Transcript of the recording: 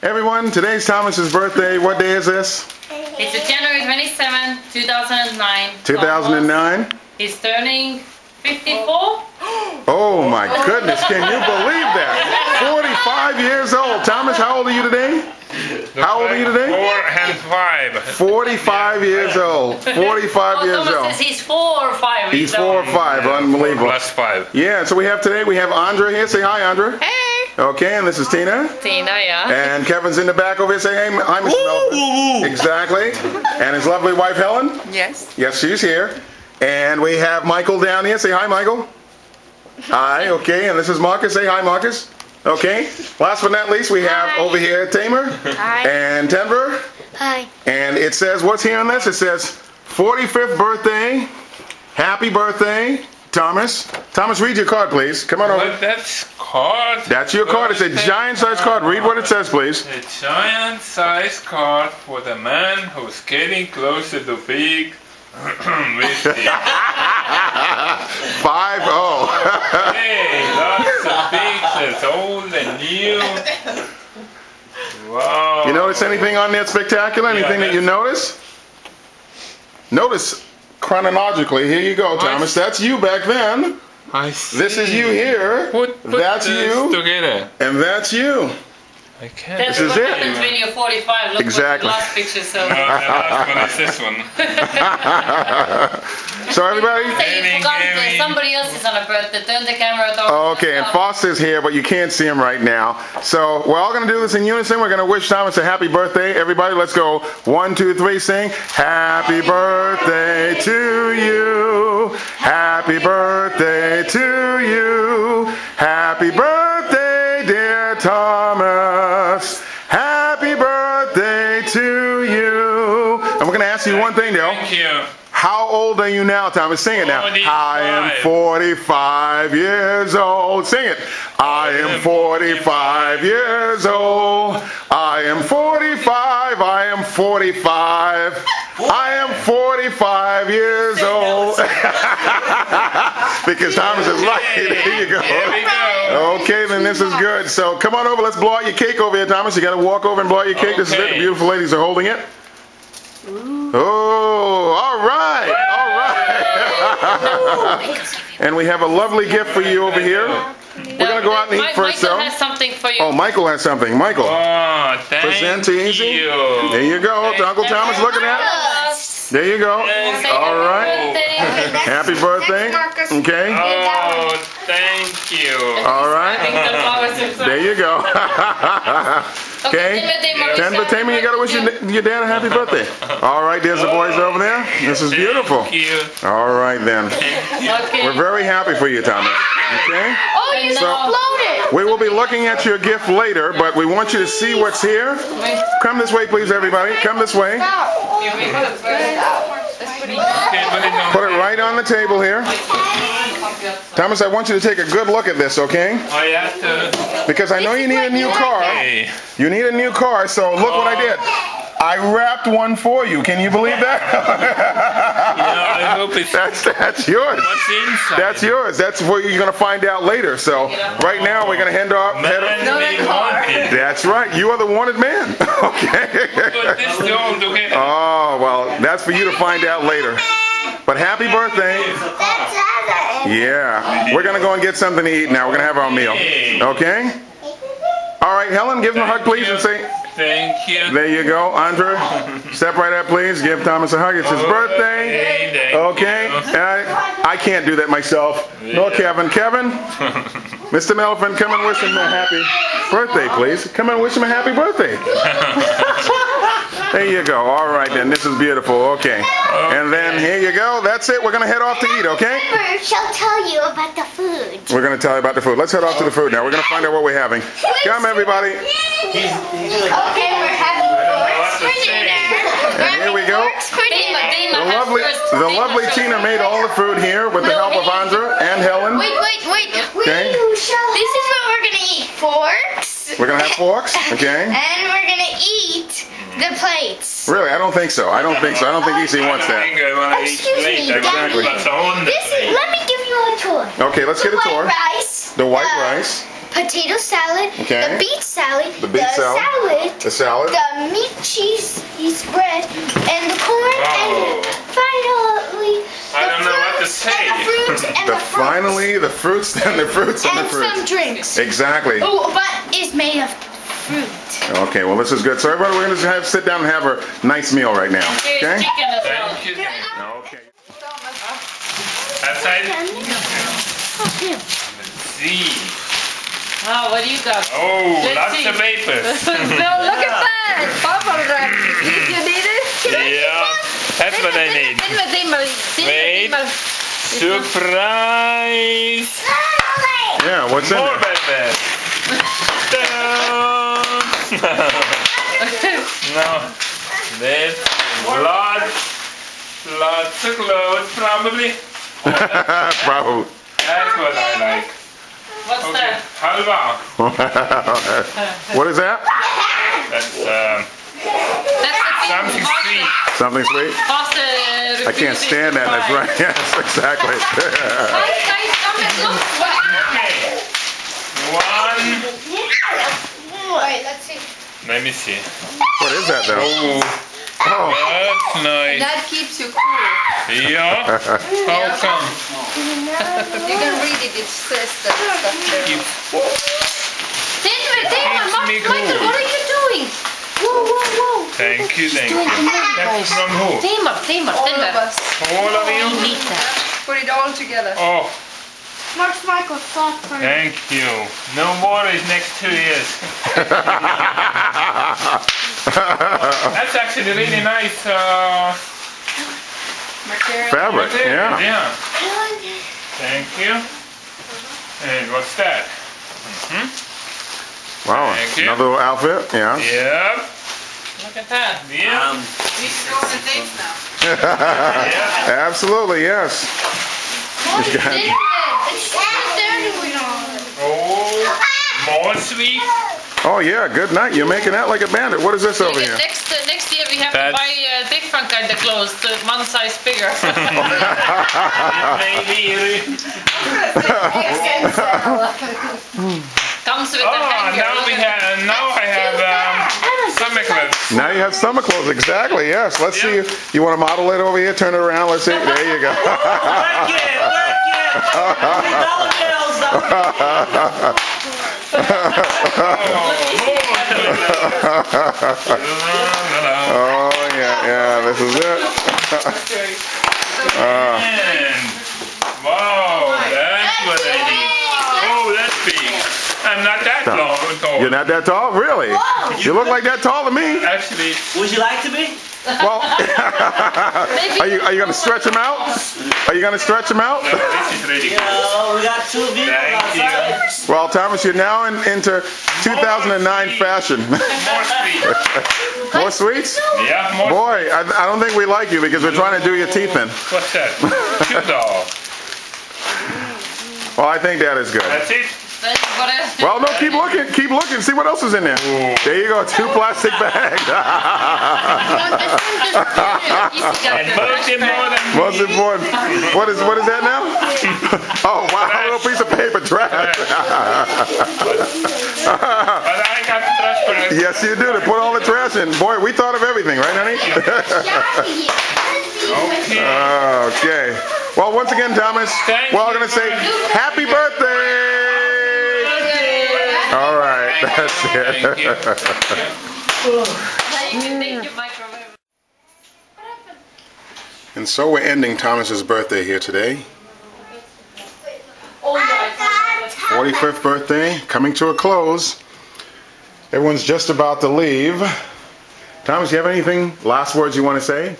Everyone, today's Thomas's birthday. What day is this? It's January 27, 2009. 2009? He's turning 54. Oh my goodness, can you believe that? 45 years old. Thomas, how old are you today? How old are you today? 4 and 5. 45 years old. 45 years Thomas old. says he's 4 or 5. He's 4 or 5. Unbelievable. Plus 5. Yeah, so we have Andra here. Say hi, Andra. Hey! Okay, and this is Tina. Tina, yeah. And Kevin's in the back over here. Say hey, hi, Mr. Melvin. Exactly. And his lovely wife, Helen. Yes. Yes, she's here. And we have Michael down here. Say hi, Michael. Hi, okay. And this is Marcus. Say hi, Marcus. Okay. Last but not least, we have over here Tamer. Hi. And Denver. Hi. And it says, what's here on this? It says, 45th birthday. Happy birthday, Thomas. Thomas, read your card, please. Come on over. But that's card. That's your card. It's a giant-sized card. Read what it says, please. A giant-sized card for the man who's getting closer to big whiskey. 5-0. Hey, lots of pictures, old and new. Wow. You notice anything on that spectacular? Anything that you notice? Notice chronologically. Here you go, Thomas. That's you back then. I see. This is you here. Put That's this you. together. And that's you. I can't. That's This is what it. happens when you're 45. Look Exactly. what the last picture so. No, the last one is this one. So everybody. Say you forgot that somebody else is on a birthday. Turn the camera down. Okay, and Foster's here, but you can't see him right now. So we're all going to do this in unison. We're going to wish Thomas a happy birthday. Everybody, let's go. 1, 2, 3, sing. Happy birthday to you. Happy birthday to you. Happy birthday, dear Thomas. Happy birthday to you. And we're going to ask you one thing, though. Thank you. How old are you now, Thomas? Sing it now. 45. I am 45 years old. Sing it. I am 45 years old. I am 45. I am 45. I am 45 years old. Because Thomas is lucky. There you go. Here we go. Okay, then this is good. So come on over. Let's blow out your cake over here, Thomas. You got to walk over and blow out your cake. This is it. The Okay. beautiful ladies are holding it. Oh, all right, all right. And we have a lovely gift for you over here. We're going to go out and eat first, Michael though. has something for you. Oh, Michael has something. Michael, Oh, thank present to Easy. you. There you go. Uncle Thomas looking at it. There you go. Thank All right. Happy birthday. Okay. Oh, thank you. All right. There you go. Okay. Tamer, you got to wish your dad a happy birthday. All right, there's the boys over there. This is beautiful. Thank you. All right, then. We're very happy for you, Thomas. Okay? Oh, you exploded! We will be looking at your gift later, but we want you to see what's here. Come this way, please, everybody. Come this way. Put it right on the table here. Thomas, I want you to take a good look at this, okay? I have to. Because I know you need a new car. Hey. You need a new car, so look what I did. I wrapped one for you. Can you believe that? I hope it's. That's yours. What's inside? That's yours. That's what you're going to find out later. So right now we're going to head off. That's right. You are the wanted man. Okay. Put this all together. Oh, well, that's for you to find out later. But happy birthday. Yeah. We're going to go and get something to eat now. We're going to have our meal. Okay? All right, Helen, give him a hug, please, and say... Thank you. There you go. Andra, step right up, please. Give Thomas a hug. It's his birthday. Okay. I can't do that myself. Nor Kevin. Kevin, Mr. Melvin, come and wish him a happy birthday, please. Come and wish him a happy birthday. There you go. All right, then. This is beautiful. Okay. And then here you go. That's it. We're going to head off to eat, okay? She'll tell you about the food. We're going to tell you about the food. Let's head off to the food now. We're going to find out what we're having. Come, everybody. Okay, we're having forks for dinner. And here we go. The lovely Tina made all the food here with the help of Andra and Helen. Wait. Okay. This is what we're gonna eat. Forks. We're going to have forks, okay? And we're gonna eat the plates. Really? I don't think so. I don't think so. I don't think EC wants I think that. I want to eat Excuse me, later. Exactly. But on the Let me give you a tour. Okay, let's get a tour. White rice. The white rice. potato salad, Okay. the beet salad, The beet salad. The salad. the meat cheese bread, and the corn, and finally I don't know what to say. and the fruits, and the fruits. Finally, the fruits and the fruits and the and fruits. some drinks. Exactly. Oh, but it's made of fruit. Okay, well this is good. So everybody, we're going to sit down and have a nice meal right now. Here's Okay? chicken as well. Thank you. Okay. That side. Okay. Let's see. Oh, what do you got? Oh, Let's lots see. of vapors. No, look at that! Papa wrapped. You need it? Yeah, that's what I need. Wait. Surprise! Yeah, what's in More there? vapors. No, there's lots of clothes probably. Probably. That's what I like. What's Okay, that? halva. What is that? That's That's the thing. something sweet. Something sweet? I can't stand that. That's right. Yes, exactly. Guys, come and look. What? Okay, one. Wait, let's see. Let me see. What is that though? Oh, Oh, that's nice. That keeps you cool. Yeah. How come? You can read it. It says that stuff there. Michael, what are you doing? Whoa. Thank you, thank you. That's from who? Timor, All of us. All of you? Need that. Put it all together. Oh, Mark's Michael soft for thank you. No more is next 2 years. That's actually really nice. Material. fabric. Yeah. Yeah. Thank you. And what's that? Wow. Thank you. Another little outfit. Yeah. Yep. Look at that. Yep. We show the dates now. Yep. Absolutely. Yes. It's got- Oh, more sweet. Oh yeah. Good night. You're making out like a bandit. What is this over here? Next year we have That's- to buy different kind of clothes, one size bigger. Maybe. Comes with Oh, the hanger. now I have stomach clothes. Now you have summer clothes. Exactly. Yes. Let's see. You want to model it over here? Turn it around. Let's see. There you go. Oh yeah. This is it. And, wow, that's what I need. Oh, that's big. I'm not that long tall. You're not that tall, really? You look like that tall to me. Actually, Would you like to be? Well, are you gonna stretch him out? Are you gonna stretch him out? no, this is really good. We got two vehicles Thank you. outside. Well, Thomas, you're now into 2009 fashion. More sweet. More sweets? Yeah, more. Boy, I don't think we like you because we're trying to do your teeth in. What's that? Cute doll. Well, I think that is good. That's it. What else? Well, no, keep looking, see what else is in there. There you go, 2 plastic bags. And most important, Most important. What is that now? Oh wow, a little piece of paper trash. but I got the trash for it. Yes, you do. To put all the trash in. Boy, we thought of everything, right, honey? Okay. Okay. Well, once again, Thomas, Thank we're all you gonna say very happy birthday. All right, that's it. Thank you. Thank you, Michael. And so we're ending Thomas's birthday here today. 45th birthday coming to a close. Everyone's just about to leave. Thomas, you have anything, last words you want to say?